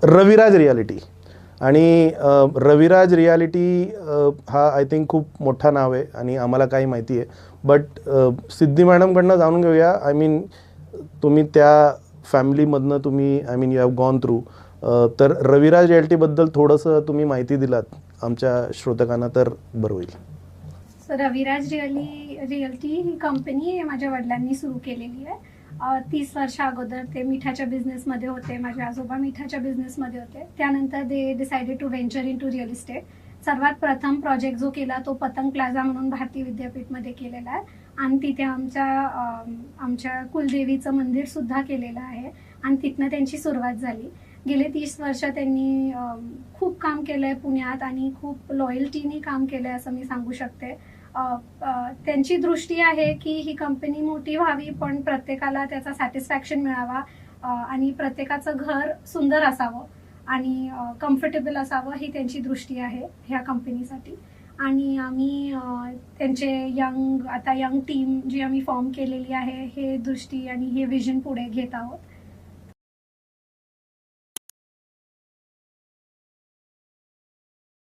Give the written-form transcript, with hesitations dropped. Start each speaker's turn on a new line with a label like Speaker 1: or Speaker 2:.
Speaker 1: Raviraj reality. आणि Raviraj reality हा I think खूप मोठा नाव आहे आणि आम्हाला काही माहिती आहे. बट सिद्धी मॅडमकडनं जाणून घेऊया. आय मीन तुम्ही त्या फॅमिलीमधनं तुम्ही I mean you have gone through. तर रविराज रियालिटीबद्दल थोडंसं तुम्ही माहिती दिलात आमच्या श्रोतकांना तर बरं होईल.
Speaker 2: रविराज रिअल्टी ही कंपनी माझ्या वडिलांनी सुरू केलेली आहे. 30 वर्षा अगोदर ते मिठाच्या बिझनेसमध्ये होते. माझे आजोबा मिठाच्या बिझनेसमध्ये होते. त्यानंतर they decided to venture into real estate. सर्वात प्रथम प्रोजेक्ट जो केला तो पतंग प्लाझा म्हणून भारतीय विद्यापीठमध्ये केलेला आहे आणि तिथे आमच्या कुलदेवीचं मंदिर सुद्धा केलेलं आहे आणि तिथनं त्यांची सुरुवात झाली. गेले 30 वर्ष त्यांनी खूप काम केलंय पुण्यात आणि खूप लॉयल्टीने काम केलंय असं मी सांगू शकते. त्यांची दृष्टी आहे की ही कंपनी मोठी व्हावी पण प्रत्येकाला त्याचा सॅटिस्फॅक्शन मिळावा आणि प्रत्येकाचं घर सुंदर असावं आणि कम्फर्टेबल असावं ही त्यांची दृष्टी आहे ह्या कंपनीसाठी. आणि आम्ही त्यांचे यंग टीम जी आम्ही फॉर्म केलेली आहे हे दृष्टी आणि हे विजन पुढे घेत आहोत.